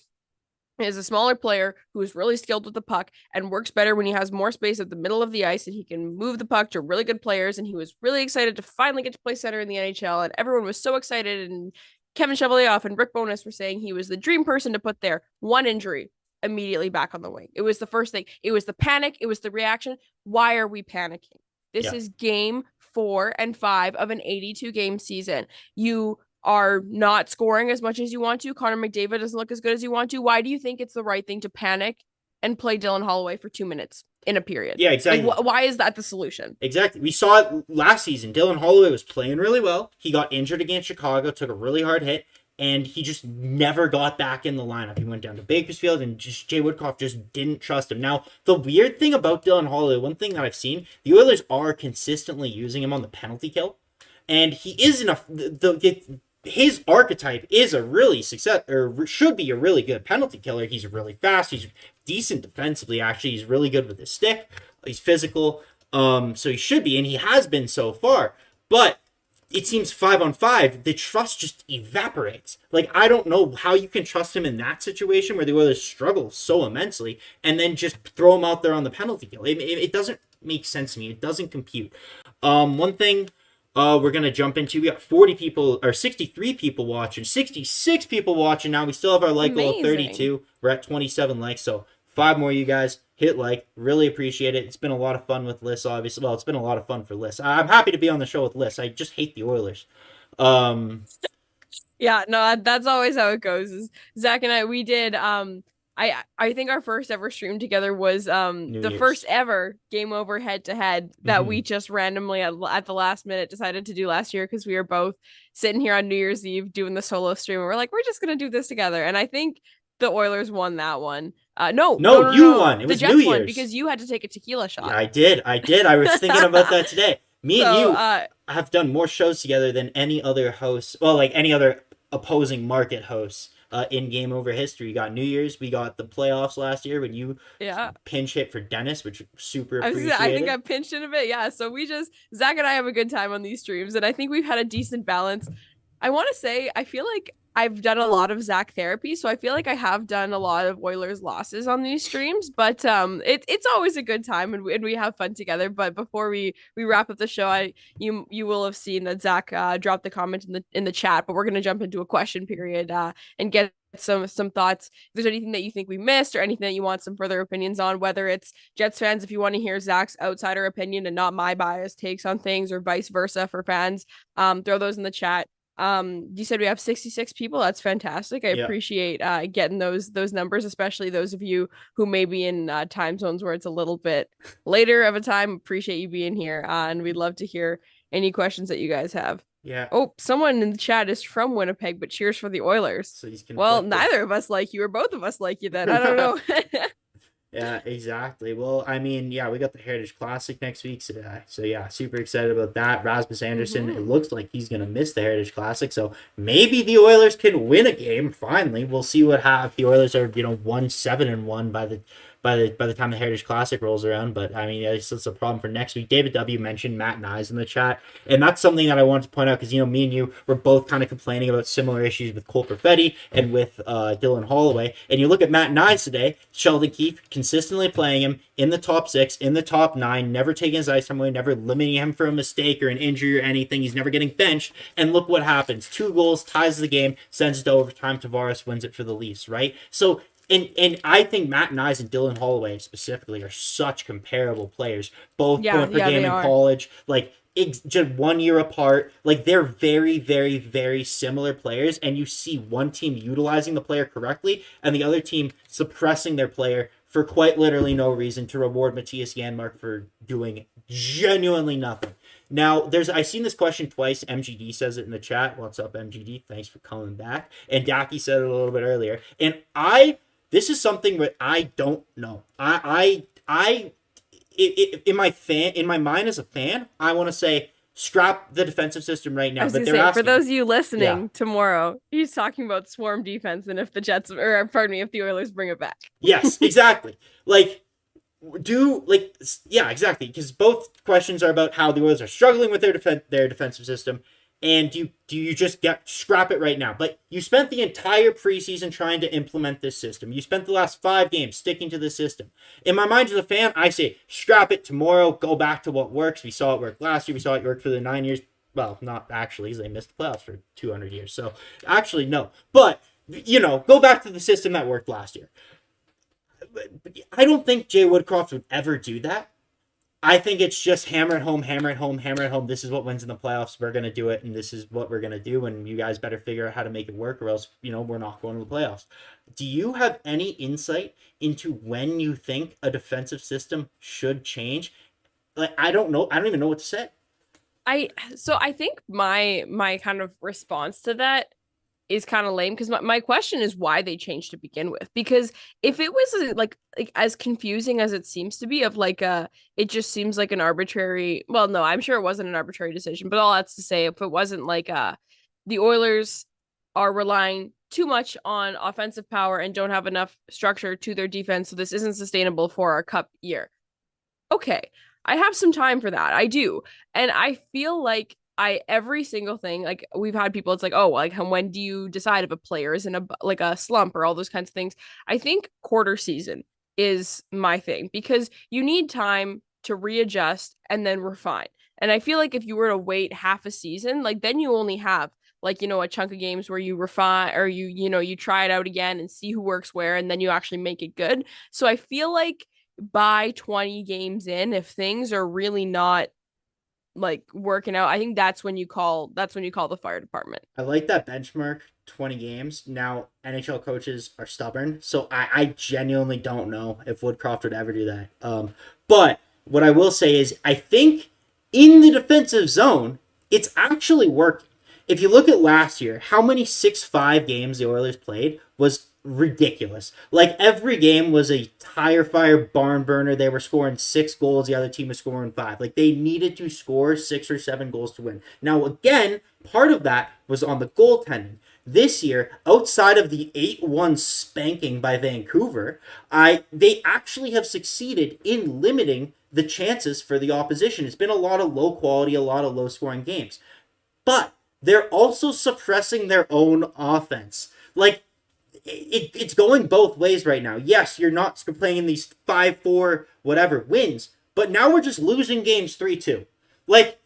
is a smaller player who is really skilled with the puck and works better when he has more space at the middle of the ice, and he can move the puck to really good players. And he was really excited to finally get to play center in the NHL. And everyone was so excited. And Kevin Cheveldayoff and Rick Bowness were saying he was the dream person to put there. One injury, immediately back on the wing. It was the first thing. It was the panic. It was the reaction. Why are we panicking? This is game 4 and 5 of an 82 game season. You are not scoring as much as you want to. Connor McDavid doesn't look as good as you want to. Why do you think it's the right thing to panic and play Dylan Holloway for 2 minutes in a period? Yeah, exactly. Like, why is that the solution? Exactly. We saw it last season. Dylan Holloway was playing really well. He got injured against Chicago, took a really hard hit, and he just never got back in the lineup. He went down to Bakersfield, and Jay Woodcroft just didn't trust him. Now, the weird thing about Dylan Holloway, one thing that I've seen, the Oilers are consistently using him on the penalty kill, and he is enough. his archetype is a really success, or should be a really good penalty killer. He's really fast. He's decent defensively. Actually, he's really good with his stick. He's physical. So he should be, and he has been so far. But it seems 5-on-5, the trust just evaporates. Like, I don't know how you can trust him in that situation where the Oilers struggle so immensely, and then just throw him out there on the penalty kill. It doesn't make sense to me. It doesn't compute. One thing we're going to jump into, we got 40 people, or 63 people watching, 66 people watching now. We still have our like goal of 32. We're at 27 likes, so 5 more, you guys. Hit like. Really appreciate it. It's been a lot of fun with Liz, obviously. Well, it's been a lot of fun for Liz. I'm happy to be on the show with Liz. I just hate the Oilers. Yeah, no, that's always how it goes. Is Zach and I, we did I think our first ever stream together was the first ever game over head to head that we just randomly at the last minute decided to do last year, because we were both sitting here on New Year's Eve doing the solo stream, and we're like, we're just gonna do this together. And I think the Oilers won that one. No, you won. It was the Jets New Year's. won because you had to take a tequila shot. Yeah, I did. I was thinking about that today. Me and you have done more shows together than any other hosts. Well, like any other opposing market hosts in game over history. We got New Year's. We got the playoffs last year when you pinch hit for Dennis, which super appreciated. I think I pinched in a bit. Yeah. So Zach and I have a good time on these streams, and I think we've had a decent balance. I want to say, I feel like I've done a lot of Zach therapy, so I feel like I have done a lot of Oilers losses on these streams, but it's always a good time, and we have fun together. But before we wrap up the show, you will have seen that Zach dropped the comment in the chat, but we're gonna jump into a question period and get some thoughts. If there's anything that you think we missed or anything that you want some further opinions on, whether it's Jets fans, if you want to hear Zach's outsider opinion and not my biased takes on things, or vice versa for fans, throw those in the chat. You said we have 66 people. That's fantastic. I appreciate getting those numbers, especially those of you who may be in time zones where it's a little bit later of a time. Appreciate you being here, and we'd love to hear any questions that you guys have. Yeah. Oh, someone in the chat is from Winnipeg, but cheers for the Oilers. So well, neither of us like you, or both of us like you then. I don't know. Yeah, exactly. Well, I mean, yeah, we got the Heritage Classic next week. So yeah, super excited about that. Rasmus Anderson, it looks like he's going to miss the Heritage Classic. So maybe the Oilers can win a game finally. We'll see what happens. The Oilers are, 1-7-1 by the time the Heritage Classic rolls around. But I mean, it's a problem for next week. David W mentioned Matt Nyes in the chat, and that's something that I wanted to point out, because me and you were both kind of complaining about similar issues with Cole Perfetti and with Dylan Holloway. And you look at Matt Nyes today, Sheldon Keefe consistently playing him in the top 6, in the top 9, never taking his ice time away, never limiting him for a mistake or an injury or anything. He's never getting benched. And look what happens: 2 goals, ties the game, sends it to overtime. Tavares wins it for the Leafs, right? So. And I think Matt Nyes and Dylan Holloway specifically are such comparable players. Both going per game in college, like just 1 year apart. Like, they're very, very, very similar players. And you see one team utilizing the player correctly and the other team suppressing their player for quite literally no reason, to reward Matthias Janmark for doing genuinely nothing. Now, I've seen this question twice. MGD says it in the chat. What's up, MGD? Thanks for coming back. And Daki said it a little bit earlier. And this is something that I don't know. In my mind as a fan, I want to say scrap the defensive system right now. But they're asking, for those of you listening tomorrow, he's talking about swarm defense, and if the Jets, or pardon me, if the Oilers bring it back. Yes, exactly. Exactly. Because both questions are about how the Oilers are struggling with their defensive system. And do you just scrap it right now? But you spent the entire preseason trying to implement this system. You spent the last 5 games sticking to the system. In my mind as a fan, I say scrap it tomorrow. Go back to what works. We saw it work last year. We saw it work for the 9 years. Well, not actually, because they missed the playoffs for 200 years. So actually, no. But, go back to the system that worked last year. I don't think Jay Woodcroft would ever do that. I think it's just hammer it home, hammer it home, hammer it home. This is what wins in the playoffs. We're going to do it, and this is what we're going to do, and you guys better figure out how to make it work, or else, we're not going to the playoffs. Do you have any insight into when you think a defensive system should change? I don't know. I don't even know what to say. I think my kind of response to that is kind of lame, because my question is why they changed to begin with. Because if it was like as confusing as it seems to be, it just seems like an arbitrary, well, no, I'm sure it wasn't an arbitrary decision, but all that's to say, if it wasn't like the Oilers are relying too much on offensive power and don't have enough structure to their defense, so this isn't sustainable for our cup year. Okay, I have some time for that. I do. And I feel like every single thing, like we've had people, it's like, oh, like when do you decide if a player is in a slump or all those kinds of things? I think quarter season is my thing because you need time to readjust and then refine. And I feel like if you were to wait half a season, like then you only have like, a chunk of games where you refine or you try it out again and see who works where, and then you actually make it good. So I feel like by 20 games in, if things are really not like working out, I think that's when you call the fire department. I like that benchmark, 20 games. Now, NHL coaches are stubborn, so I genuinely don't know if Woodcroft would ever do that. But what I will say is I think in the defensive zone, it's actually working. If you look at last year, how many 6-5 games the Oilers played was ridiculous. Like every game was a tire fire barn burner. They were scoring 6 goals, the other team was scoring 5. Like they needed to score 6 or 7 goals to win. Now again, part of that was on the goaltending. This year, outside of the 8-1 spanking by Vancouver, they actually have succeeded in limiting the chances for the opposition. It's been a lot of low quality, a lot of low scoring games. But they're also suppressing their own offense. Like, it's going both ways right now. Yes, you're not playing these 5-4 whatever wins, but now we're just losing games 3-2. Like,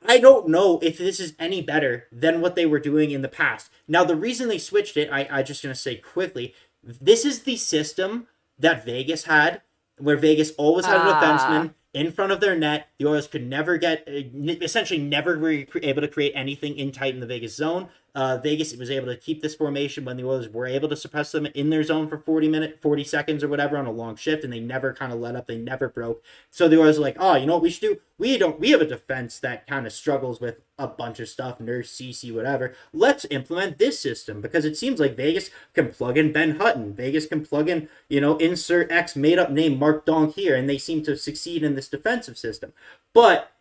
I don't know if this is any better than what they were doing in the past. Now, the reason they switched it, I just going to say quickly, this is the system that Vegas had, where Vegas always had a defenseman in front of their net. The Oilers could never essentially never were able to create anything in tight in the Vegas zone. Vegas was able to keep this formation when the Oilers were able to suppress them in their zone for 40 seconds or whatever on a long shift, and they never kind of let up. They never broke. So the Oilers were like, oh, you know what we should do? We have a defense that kind of struggles with a bunch of stuff, Nurse, CC, whatever. Let's implement this system because it seems like Vegas can plug in Ben Hutton. Vegas can plug in, insert X made up name Mark Donk here, and they seem to succeed in this defensive system. But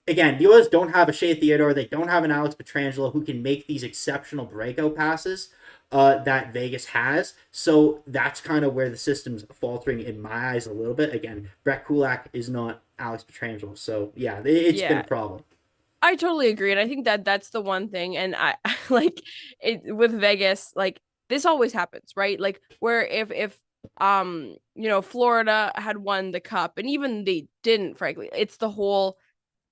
again, the Oilers don't have a Shea Theodore. They don't have an Alex Pietrangelo who can make these exceptional breakout passes that Vegas has. So that's kind of where the system's faltering in my eyes a little bit. Again, Brett Kulak is not Alex Pietrangelo. So, yeah, it's been a problem. I totally agree. And I think that that's the one thing. And I like it with Vegas, like this always happens, right? Like where if Florida had won the cup and even they didn't, frankly, it's the whole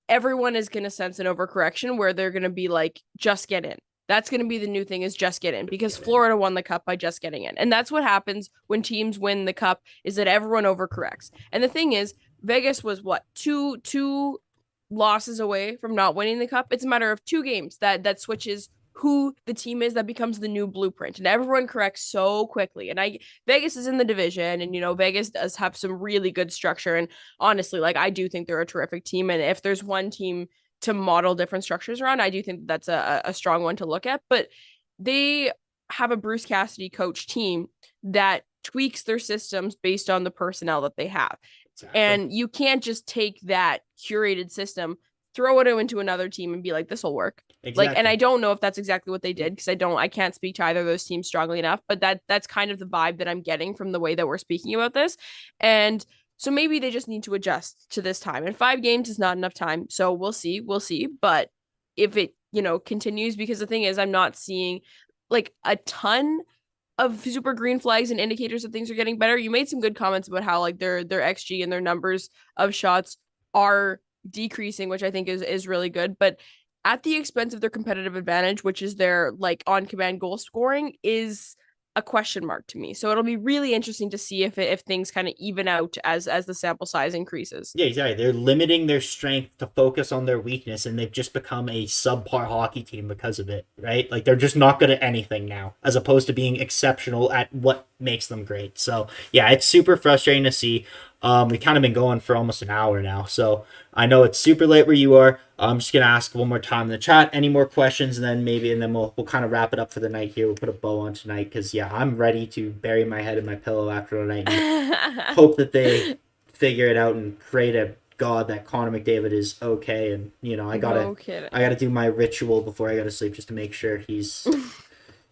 everyone is going to sense an overcorrection where they're going to be like, just get in. That's going to be the new thing is just get in because Florida won the cup by just getting in. And that's what happens when teams win the cup is that everyone overcorrects. And the thing is, Vegas was what, two losses away from not winning the cup. It's a matter of 2 games that switches who the team is that becomes the new blueprint, and everyone corrects so quickly. And Vegas is in the division, and Vegas does have some really good structure, and honestly, like I do think they're a terrific team, and if there's one team to model different structures around, I do think that's a strong one to look at. But they have a Bruce Cassidy coach team that tweaks their systems based on the personnel that they have. Exactly. And you can't just take that curated system, throw it into another team and be like, this will work. Exactly. Like, and I don't know if that's exactly what they did because I can't speak to either of those teams strongly enough, but that's kind of the vibe that I'm getting from the way that we're speaking about this. And so maybe they just need to adjust to this time, and 5 games is not enough time. So we'll see. But if it, continues, because the thing is, I'm not seeing like a ton of super green flags and indicators that things are getting better. You made some good comments about how like their XG and their numbers of shots are decreasing, which I think is really good, but at the expense of their competitive advantage, which is their like on command goal scoring, is a question mark to me. So it'll be really interesting to see if things kind of even out as the sample size increases. Yeah, exactly. They're limiting their strength to focus on their weakness, and they've just become a subpar hockey team because of it, right? Like they're just not good at anything now, as opposed to being exceptional at what makes them great. So yeah, it's super frustrating to see. We've kind of been going for almost an hour now, so I know it's super late where you are. I'm just gonna ask one more time in the chat. Any more questions, and then we'll kind of wrap it up for the night here. We'll put a bow on tonight because yeah, I'm ready to bury my head in my pillow after the night and hope that they figure it out and create a God that Connor McDavid is okay, and I gotta No kidding. I gotta do my ritual before I go to sleep just to make sure he's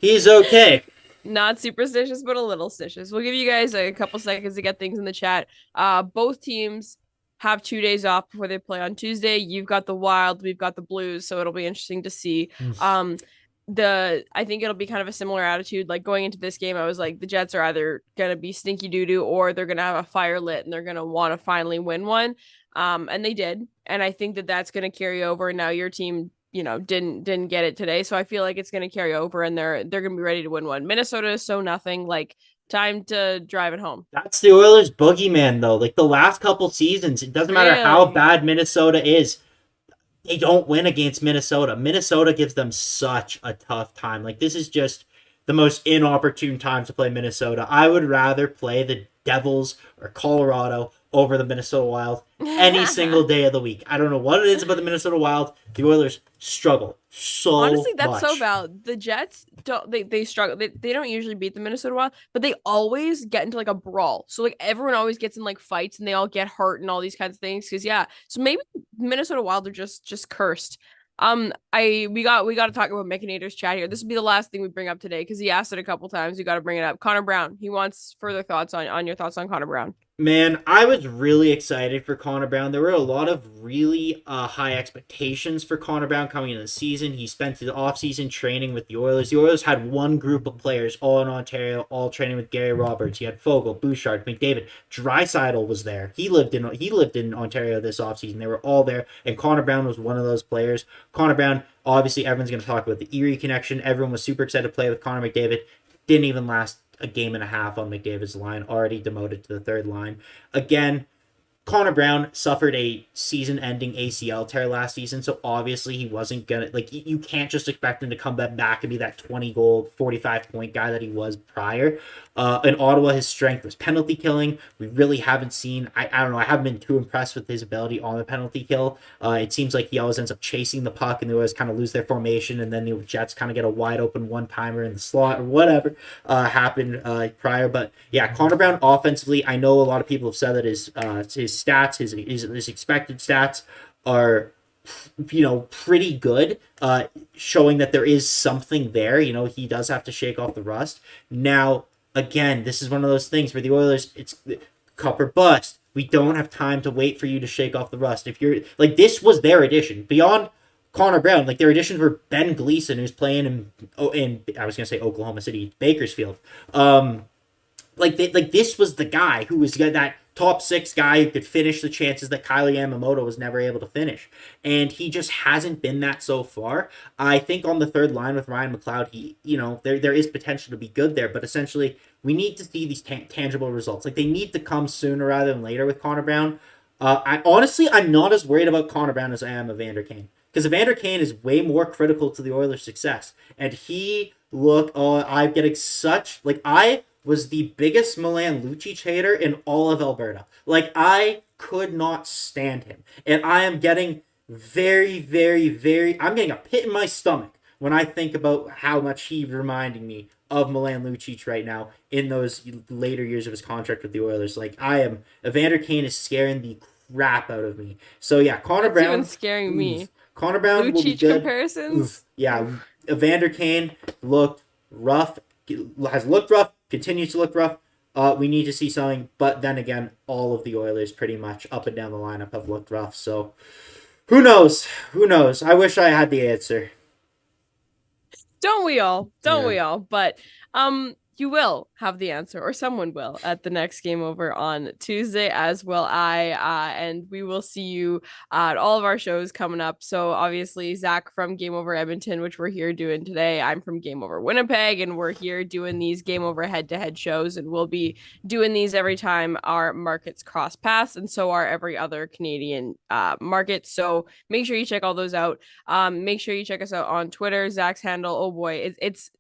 okay. Not superstitious, but a little stitious. We'll give you guys a couple seconds to get things in the chat. Both teams have 2 days off before they play on Tuesday. You've got the Wild, we've got the Blues, so it'll be interesting to see. I think it'll be kind of a similar attitude. Like going into this game, I was like, the Jets are either gonna be stinky doo doo or they're gonna have a fire lit and they're gonna want to finally win one. And they did, and I think that that's gonna carry over. Now your team didn't get it today, so I feel like it's going to carry over and they're going to be ready to win one. Minnesota is so nothing, like time to drive it home. That's the Oilers boogeyman though. Like the last couple seasons, it doesn't matter how bad Minnesota is, they don't win against Minnesota. Minnesota gives them such a tough time. Like this is just the most inopportune time to play Minnesota. I would rather play the Devils or Colorado over the Minnesota Wild any single day of the week. I don't know what it is about the Minnesota Wild. The Oilers struggle so honestly, that's much. so valid. The Jets don't they struggle. They don't usually beat the Minnesota Wild, but they always get into like a brawl. So like everyone always gets in like fights and they all get hurt and all these kinds of things. Because so maybe Minnesota Wild are just cursed. We got to talk about Mechanator's chat here. This will be the last thing we bring up today because he asked it a couple times. You got to bring it up. Connor Brown. He wants further thoughts on your thoughts on Connor Brown. Man, I was really excited for Connor Brown. There were a lot of really high expectations for Connor Brown coming into the season. He spent the offseason training with the Oilers. The Oilers had one group of players all in Ontario, all training with Gary Roberts. You had Fogle, Bouchard, McDavid. Draisaitl was there. He lived in Ontario this offseason. They were all there, and Connor Brown was one of those players. Connor Brown, obviously, everyone's going to talk about the Erie connection. Everyone was super excited to play with Connor McDavid. Didn't even last a game and a half on McDavid's line, already demoted to the third line. Again, Connor Brown suffered a season-ending ACL tear last season, so obviously he wasn't gonna, like, you can't just expect him to come back and be that 20-goal, 45-point guy that he was prior. In Ottawa, his strength was penalty killing. We really haven't seen, I don't know, I haven't been too impressed with his ability on the penalty kill. It seems like he always ends up chasing the puck and they always kind of lose their formation, and then the Jets kind of get a wide-open one-timer in the slot or whatever happened prior. But yeah, Connor Brown offensively, I know a lot of people have said that his stats, his expected stats are pretty good, showing that there is something there. He does have to shake off the rust. Now, again, this is one of those things where the Oilers, it's cup or bust. We don't have time to wait for you to shake off the rust. If you're like, this was their addition beyond Connor Brown. Like, their additions were Ben Gleason, who's playing in I was gonna say Oklahoma City, Bakersfield. This was the guy who was that top six guy who could finish the chances that Kylie Yamamoto was never able to finish. And he just hasn't been that so far. I think on the third line with Ryan McLeod, there is potential to be good there, but essentially we need to see these tangible results. Like, they need to come sooner rather than later with Connor Brown. I'm not as worried about Connor Brown as I am Evander Kane. Because Evander Kane is way more critical to the Oilers' success. And I'm getting such, I was the biggest Milan Lucic hater in all of Alberta. Like, I could not stand him. And I am getting very, very, very... I'm getting a pit in my stomach when I think about how much he's reminding me of Milan Lucic right now in those later years of his contract with the Oilers. Like, Evander Kane is scaring the crap out of me. So, yeah, Connor Brown... even scaring me. Connor Brown Lucic will be good. comparisons? Yeah, Evander Kane looked rough, has looked rough, continues to look rough. We need to see something, but then again, all of the Oilers pretty much up and down the lineup have looked rough. So who knows? I wish I had the answer. Don't we all? But you will have the answer, or someone will, at the next Game Over on Tuesday, as will I. And we will see you at all of our shows coming up. So obviously, Zach from Game Over Edmonton, which we're here doing today. I'm from Game Over Winnipeg, and we're here doing these Game Over head-to-head shows, and we'll be doing these every time our markets cross paths, and so are every other Canadian market. So make sure you check all those out. Make sure you check us out on Twitter. Zach's handle, oh boy, it's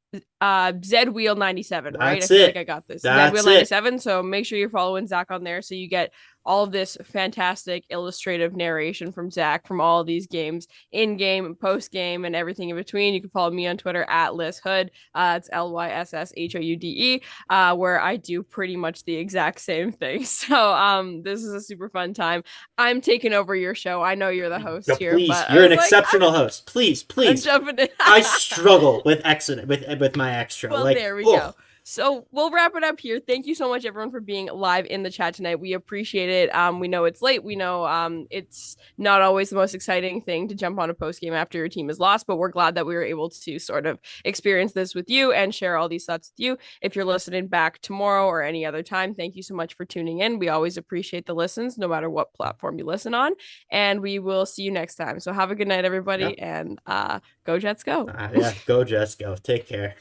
Zedwheel97, right? That's I feel it. like I got this. That's Zedwheel97. So make sure you're following Zach on there so you get all of this fantastic illustrative narration from Zach from all of these games, in game, post game, and everything in between. You can follow me on Twitter at Liz Houde. It's LYSSHOUDE, where I do pretty much the exact same thing. So this is a super fun time. I'm taking over your show. I know you're the host No, here, please, but you're an exceptional host. Please, I'm please. jumping in. I struggle with exit with my extra. Well, like, there we go. So we'll wrap it up here. Thank you so much, everyone, for being live in the chat tonight. We appreciate it. We know it's late. We know it's not always the most exciting thing to jump on a post game after your team is lost, but we're glad that we were able to sort of experience this with you and share all these thoughts with you. If you're listening back tomorrow or any other time, thank you so much for tuning in. We always appreciate the listens, no matter what platform you listen on. And we will see you next time. So have a good night, everybody, and go Jets, go. Yeah, go Jets, go. Take care.